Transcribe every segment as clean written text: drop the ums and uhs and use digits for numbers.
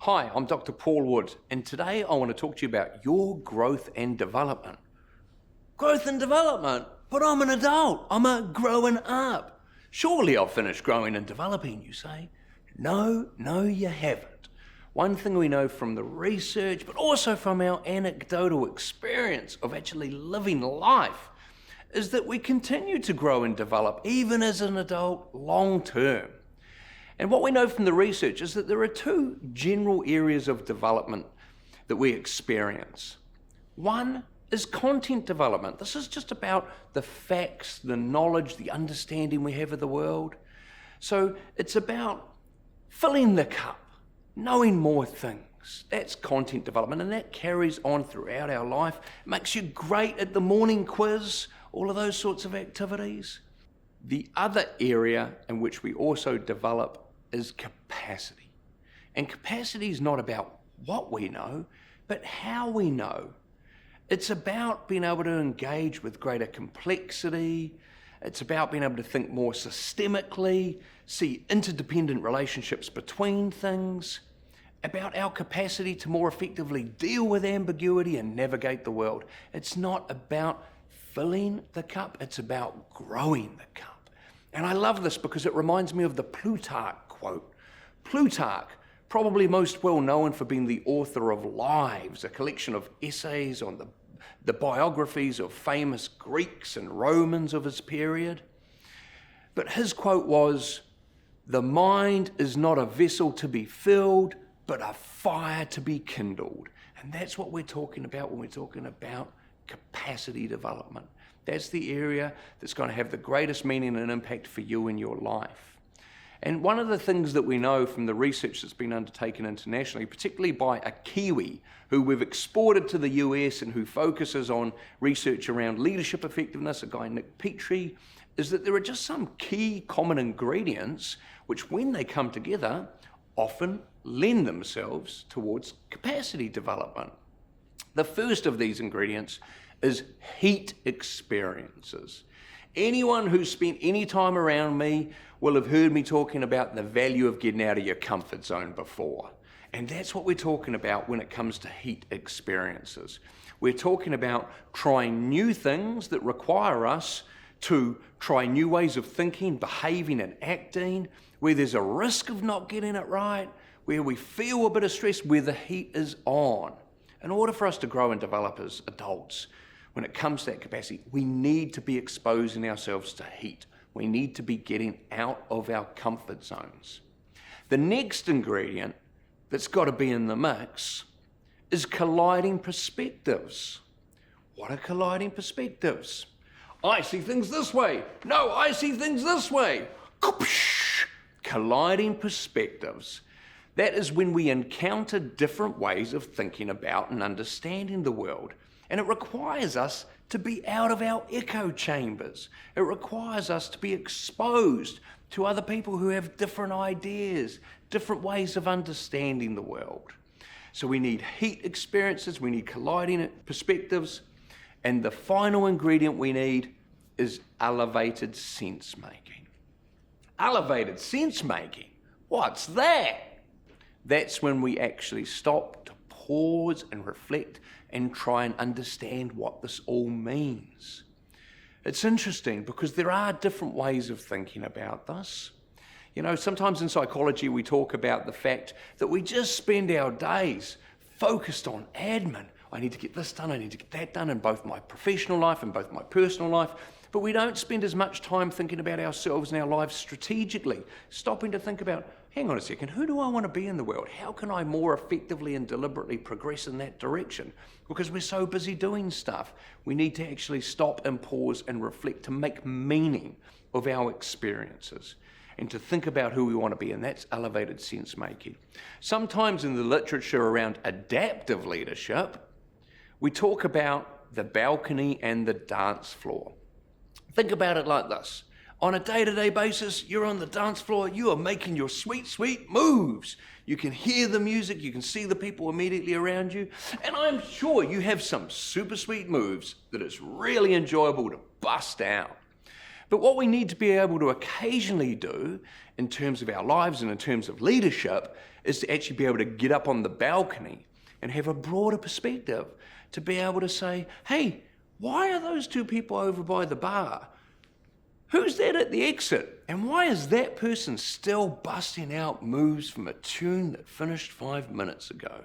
Hi, I'm Dr. Paul Wood, and today I want to talk to you about your growth and development. Growth and development? But I'm an adult. I'm a growing up. Surely I've finished growing and developing, you say? No, you haven't. One thing we know from the research, but also from our anecdotal experience of actually living life, is that we continue to grow and develop, even as an adult, long term. And what we know from the research is that there are two general areas of development that we experience. One is content development. This is just about the facts, the knowledge, the understanding we have of the world. So it's about filling the cup, knowing more things. That's content development, and that carries on throughout our life. It makes you great at the morning quiz, all of those sorts of activities. The other area in which we also develop is capacity. And capacity is not about what we know, but how we know. It's about being able to engage with greater complexity. It's about being able to think more systemically, see interdependent relationships between things, about our capacity to more effectively deal with ambiguity and navigate the world. It's not about filling the cup, it's about growing the cup. And I love this because it reminds me of the Plutarch Quote. Plutarch, probably most well known for being the author of Lives, a collection of essays on the biographies of famous Greeks and Romans of his period. But his quote was, "The mind is not a vessel to be filled, but a fire to be kindled." And that's what we're talking about when we're talking about capacity development. That's the area that's going to have the greatest meaning and impact for you in your life. And one of the things that we know from the research that's been undertaken internationally, particularly by a Kiwi who we've exported to the US and who focuses on research around leadership effectiveness, a guy, Nick Petrie, is that there are just some key common ingredients which, when they come together, often lend themselves towards capacity development. The first of these ingredients is heat experiences. Anyone who's spent any time around me will have heard me talking about the value of getting out of your comfort zone before. And that's what we're talking about when it comes to heat experiences. We're talking about trying new things that require us to try new ways of thinking, behaving, and acting, where there's a risk of not getting it right, where we feel a bit of stress, where the heat is on. In order for us to grow and develop as adults, when it comes to that capacity, we need to be exposing ourselves to heat. We need to be getting out of our comfort zones. The next ingredient that's got to be in the mix is colliding perspectives. What are colliding perspectives? I see things this way. No, I see things this way. Colliding perspectives. That is when we encounter different ways of thinking about and understanding the world. And it requires us to be out of our echo chambers. It requires us to be exposed to other people who have different ideas, different ways of understanding the world. So we need heat experiences, we need colliding perspectives, and the final ingredient we need is elevated sense making. Elevated sense making? What's that? That's when we actually stop to pause and reflect and try and understand what this all means. It's interesting because there are different ways of thinking about this. You know, sometimes in psychology we talk about the fact that we just spend our days focused on admin. I need to get this done, I need to get that done in both my professional life and both my personal life. But we don't spend as much time thinking about ourselves and our lives strategically, stopping to think about, hang on a second, who do I want to be in the world? How can I more effectively and deliberately progress in that direction? Because we're so busy doing stuff. We need to actually stop and pause and reflect to make meaning of our experiences and to think about who we want to be, and that's elevated sense making. Sometimes in the literature around adaptive leadership, we talk about the balcony and the dance floor. Think about it like this. On a day-to-day basis, you're on the dance floor, you are making your sweet, sweet moves. You can hear the music, you can see the people immediately around you, and I'm sure you have some super sweet moves that it's really enjoyable to bust out. But what we need to be able to occasionally do in terms of our lives and in terms of leadership is to actually be able to get up on the balcony and have a broader perspective, to be able to say, hey, why are those two people over by the bar? Who's that at the exit? And why is that person still busting out moves from a tune that finished 5 minutes ago?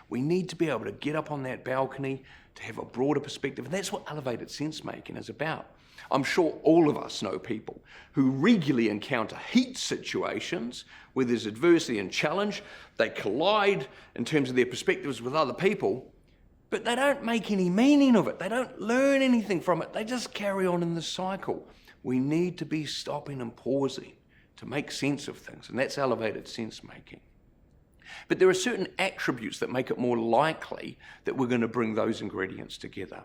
We need to be able to get up on that balcony to have a broader perspective. And that's what elevated sense making is about. I'm sure all of us know people who regularly encounter heat situations where there's adversity and challenge. They collide in terms of their perspectives with other people, but they don't make any meaning of it. They don't learn anything from it. They just carry on in the cycle. We need to be stopping and pausing to make sense of things, and that's elevated sense making. But there are certain attributes that make it more likely that we're going to bring those ingredients together.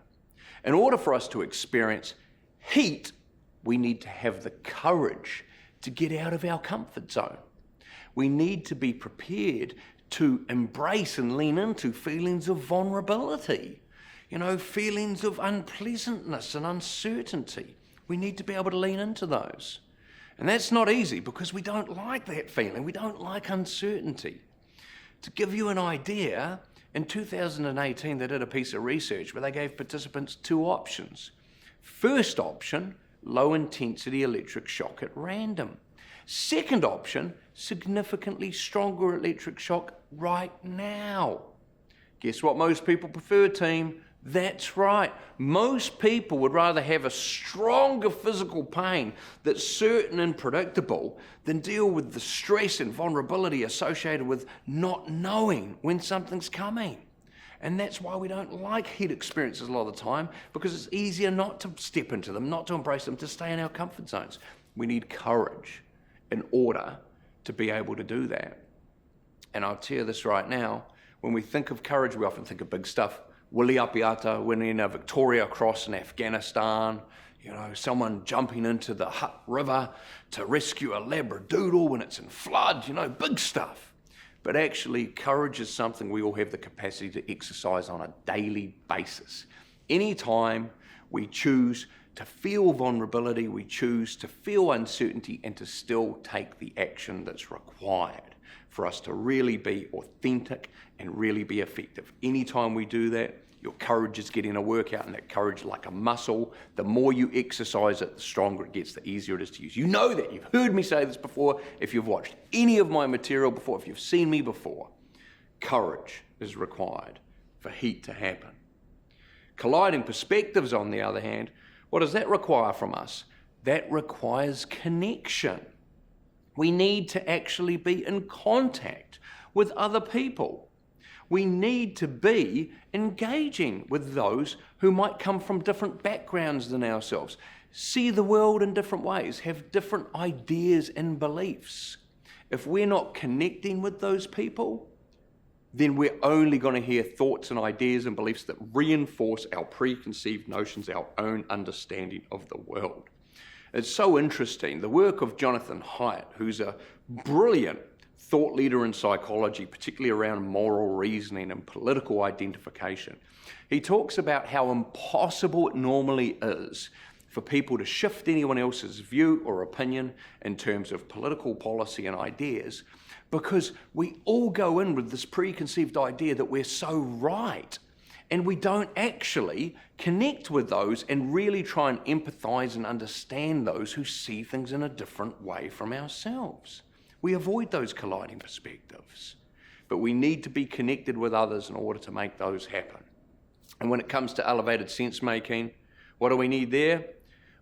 In order for us to experience heat, we need to have the courage to get out of our comfort zone. We need to be prepared to embrace and lean into feelings of vulnerability, feelings of unpleasantness and uncertainty. We need to be able to lean into those. And that's not easy because we don't like that feeling. We don't like uncertainty. To give you an idea, in 2018, they did a piece of research where they gave participants 2 options. First option, low intensity electric shock at random. Second option, significantly stronger electric shock right now. Guess what most people prefer, team? That's right. Most people would rather have a stronger physical pain that's certain and predictable than deal with the stress and vulnerability associated with not knowing when something's coming. And that's why we don't like heat experiences a lot of the time, because it's easier not to step into them, not to embrace them, to stay in our comfort zones. We need courage in order to be able to do that. And I'll tell you this right now, when we think of courage, we often think of big stuff. Willie Apiata winning a Victoria Cross in Afghanistan, someone jumping into the Hutt River to rescue a Labradoodle when it's in flood, big stuff. But actually, courage is something we all have the capacity to exercise on a daily basis. Anytime we choose to feel vulnerability, we choose to feel uncertainty and to still take the action that's required for us to really be authentic and really be effective. Anytime we do that, your courage is getting a workout, and that courage, like a muscle, the more you exercise it, the stronger it gets, the easier it is to use. You know that. You've heard me say this before. If you've watched any of my material before, if you've seen me before, courage is required for heat to happen. Colliding perspectives, on the other hand, what does that require from us? That requires connection. We need to actually be in contact with other people. We need to be engaging with those who might come from different backgrounds than ourselves, see the world in different ways, have different ideas and beliefs. If we're not connecting with those people, then we're only going to hear thoughts and ideas and beliefs that reinforce our preconceived notions, our own understanding of the world. It's so interesting. The work of Jonathan Hyatt, who's a brilliant thought leader in psychology, particularly around moral reasoning and political identification. He talks about how impossible it normally is for people to shift anyone else's view or opinion in terms of political policy and ideas, because we all go in with this preconceived idea that we're so right, and we don't actually connect with those and really try and empathize and understand those who see things in a different way from ourselves. We avoid those colliding perspectives, but we need to be connected with others in order to make those happen. And when it comes to elevated sense making, what do we need there?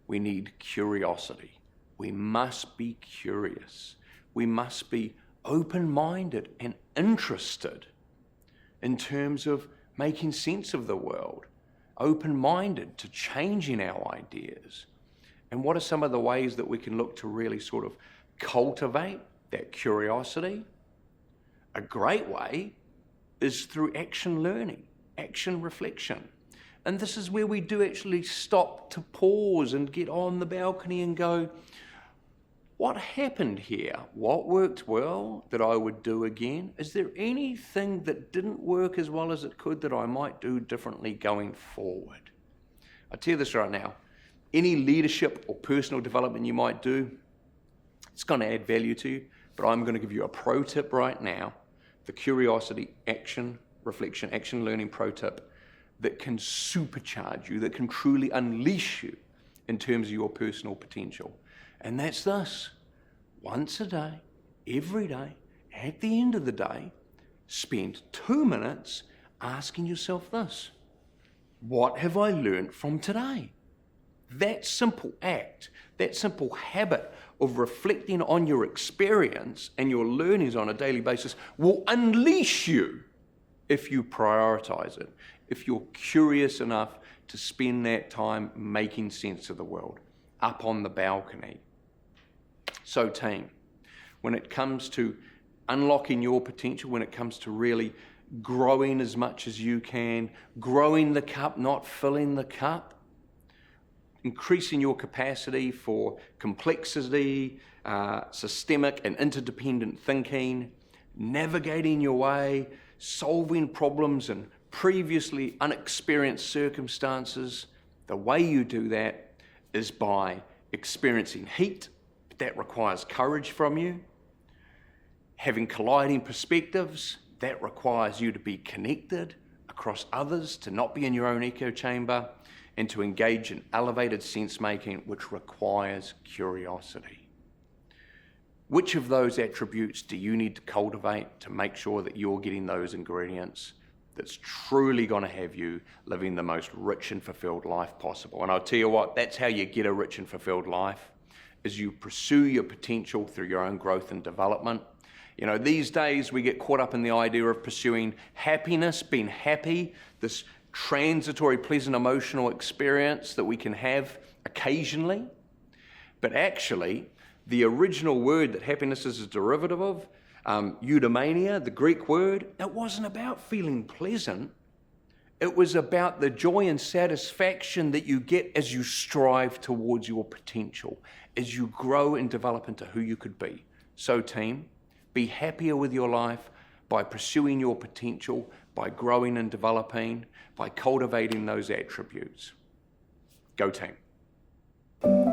We need curiosity. We must be curious. We must be open-minded and interested in terms of making sense of the world, open-minded to changing our ideas. And what are some of the ways that we can look to really sort of cultivate that curiosity? A great way is through action learning, action reflection. And this is where we do actually stop to pause and get on the balcony and go, what happened here? What worked well that I would do again? Is there anything that didn't work as well as it could that I might do differently going forward? I'll tell you this right now. Any leadership or personal development you might do, it's going to add value to you. But I'm going to give you a pro tip right now the curiosity, action, reflection, action learning pro tip that can supercharge you, that can truly unleash you in terms of your personal potential. And that's this: once a day, every day, at the end of the day, spend 2 minutes asking yourself this: what have I learned from today? That simple act, that simple habit of reflecting on your experience and your learnings on a daily basis will unleash you if you prioritize it, if you're curious enough to spend that time making sense of the world, up on the balcony. So team, when it comes to unlocking your potential, when it comes to really growing as much as you can, growing the cup, not filling the cup, increasing your capacity for complexity, systemic and interdependent thinking, navigating your way, solving problems in previously unexperienced circumstances, the way you do that is by experiencing heat. That requires courage from you. Having colliding perspectives, that requires you to be connected across others, to not be in your own echo chamber, and to engage in elevated sense making, which requires curiosity. Which of those attributes do you need to cultivate to make sure that you're getting those ingredients that's truly going to have you living the most rich and fulfilled life possible? And I'll tell you what, that's how you get a rich and fulfilled life, is you pursue your potential through your own growth and development. You know, these days we get caught up in the idea of pursuing happiness, being happy, this transitory, pleasant emotional experience that we can have occasionally. But actually, the original word that happiness is a derivative of, eudaimonia, the Greek word, it wasn't about feeling pleasant. It was about the joy and satisfaction that you get as you strive towards your potential, as you grow and develop into who you could be. So team, be happier with your life by pursuing your potential, by growing and developing, by cultivating those attributes. Go team.